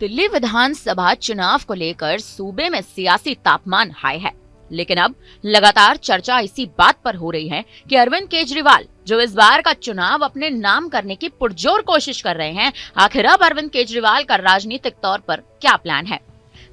दिल्ली विधानसभा चुनाव को लेकर सूबे में सियासी तापमान हाई है, लेकिन अब लगातार चर्चा इसी बात पर हो रही है कि अरविंद केजरीवाल जो इस बार का चुनाव अपने नाम करने की पुरजोर कोशिश कर रहे हैं, आखिर अब अरविंद केजरीवाल का राजनीतिक तौर पर क्या प्लान है।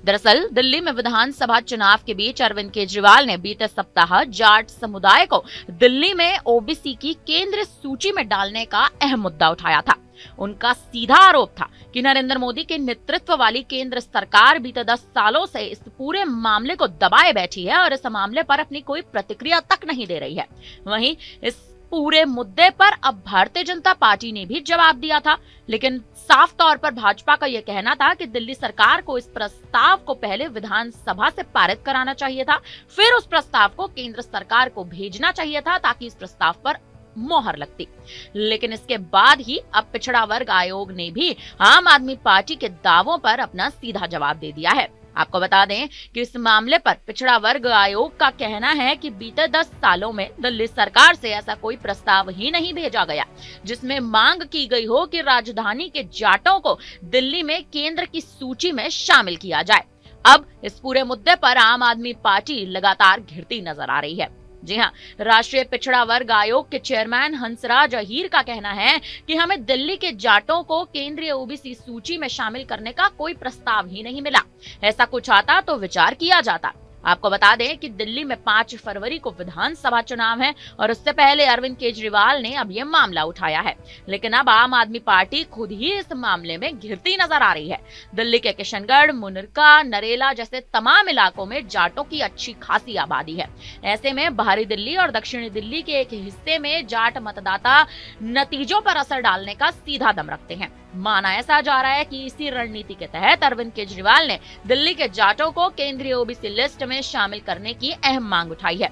दरअसल दिल्ली में विधानसभा चुनाव के बीच अरविंद केजरीवाल ने बीते सप्ताह जाट समुदाय को दिल्ली में ओबीसी की केंद्रीय सूची में डालने का अहम मुद्दा उठाया था। उनका सीधा आरोप था कि नरेंद्र मोदी के नेतृत्व वाली केंद्र सरकार बीते 10 सालों से इस पूरे मामले को दबाए बैठी है और इस मामले पर अपनी कोई प्रतिक्रिया तक नहीं दे रही है। वहीं इस पूरे मुद्दे पर अब भारतीय जनता पार्टी ने भी जवाब दिया था, लेकिन साफ तौर पर भाजपा का यह कहना था कि दिल्ली सरकार को इस प्रस्ताव को पहले विधानसभा से पारित कराना चाहिए था, फिर उस प्रस्ताव को केंद्र सरकार को भेजना चाहिए था ताकि इस प्रस्ताव पर मोहर लगती। लेकिन इसके बाद ही अब पिछड़ा वर्ग आयोग ने भी आम आदमी पार्टी के दावों पर अपना सीधा जवाब दे दिया है। आपको बता दें कि इस मामले पर पिछड़ा वर्ग आयोग का कहना है कि बीते 10 सालों में दिल्ली सरकार से ऐसा कोई प्रस्ताव ही नहीं भेजा गया जिसमें मांग की गई हो कि राजधानी के जाटों को दिल्ली में केंद्र की सूची में शामिल किया जाए। अब इस पूरे मुद्दे पर आम आदमी पार्टी लगातार घिरती नजर आ रही है। जी हाँ, राष्ट्रीय पिछड़ा वर्ग आयोग के चेयरमैन हंसराज अहीर का कहना है कि हमें दिल्ली के जाटों को केंद्रीय ओबीसी सूची में शामिल करने का कोई प्रस्ताव ही नहीं मिला। ऐसा कुछ आता तो विचार किया जाता। आपको बता दें कि दिल्ली में 5 फरवरी को विधानसभा चुनाव है और उससे पहले अरविंद केजरीवाल ने अब यह मामला उठाया है, लेकिन अब आम आदमी पार्टी खुद ही इस मामले में घिरती नजर आ रही है। दिल्ली के किशनगढ़, मुनरका, नरेला जैसे तमाम इलाकों में जाटों की अच्छी खासी आबादी है। ऐसे में बाहरी दिल्ली और दक्षिणी दिल्ली के एक हिस्से में जाट मतदाता नतीजों पर असर डालने का सीधा दम रखते हैं। माना ऐसा जा रहा है कि इसी रणनीति के तहत अरविंद केजरीवाल ने दिल्ली के जाटों को केंद्रीय ओबीसी लिस्ट में शामिल करने की अहम मांग उठाई है।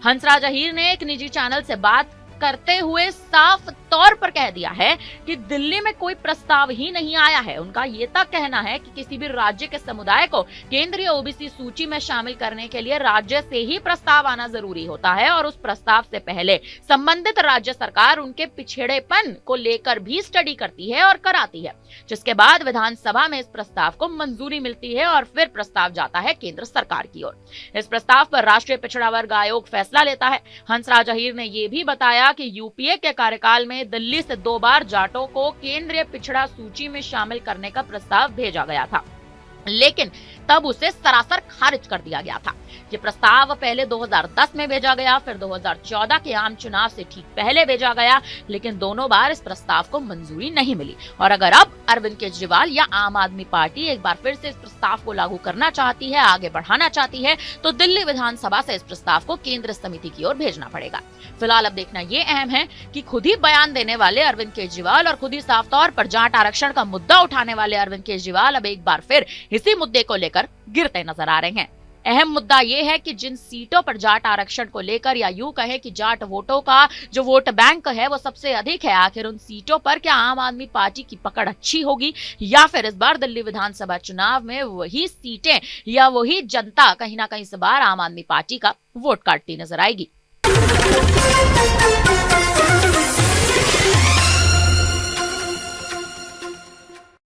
हंसराज अहीर ने एक निजी चैनल से बात करते हुए साफ तौर पर कह दिया है कि दिल्ली में कोई प्रस्ताव ही नहीं आया है। उनका ये तक कहना है कि किसी भी राज्य के समुदाय को केंद्रीय ओबीसी सूची में शामिल करने के लिए राज्य से ही प्रस्ताव आना जरूरी होता है और उस प्रस्ताव से पहले संबंधित राज्य सरकार उनके पिछड़ेपन को लेकर भी स्टडी करती है और कराती है, जिसके बाद विधानसभा में इस प्रस्ताव को मंजूरी मिलती है और फिर प्रस्ताव जाता है केंद्र सरकार की ओर। इस प्रस्ताव पर राष्ट्रीय पिछड़ा वर्ग आयोग फैसला लेता है। हंसराज अहीर ने यह भी बताया कि यूपीए के कार्यकाल में दिल्ली से 2 बार जाटों को केंद्रीय पिछड़ा सूची में शामिल करने का प्रस्ताव भेजा गया था, लेकिन तब उसे सरासर खारिज कर दिया गया था। ये प्रस्ताव पहले 2010 में भेजा गया, फिर 2014 के आम चुनाव से ठीक पहले भेजा गया, लेकिन दोनों बार इस प्रस्ताव को मंजूरी नहीं मिली। और अगर अब अरविंद केजरीवाल या आम आदमी पार्टी एक बार फिर से इस प्रस्ताव को लागू करना चाहती है, आगे बढ़ाना चाहती है, तो दिल्ली विधानसभा से इस प्रस्ताव को केंद्र समिति की ओर भेजना पड़ेगा। फिलहाल अब देखना ये अहम है कि खुद ही बयान देने वाले अरविंद केजरीवाल और खुद ही साफ तौर पर जाट आरक्षण का मुद्दा उठाने वाले अरविंद केजरीवाल अब एक बार फिर इसी मुद्दे को लेकर गिरते नजर आ रहे हैं। अहम मुद्दा यह है कि जिन सीटों पर जाट आरक्षण को लेकर, या यूं कहें कि जाट वोटों का जो वोट बैंक है वो सबसे अधिक है, आखिर उन सीटों पर क्या आम आदमी पार्टी की पकड़ अच्छी होगी या फिर इस बार दिल्ली विधानसभा चुनाव में वही सीटें या वही जनता कहीं ना कहीं इस बार आम आदमी पार्टी का वोट काटती नजर आएगी।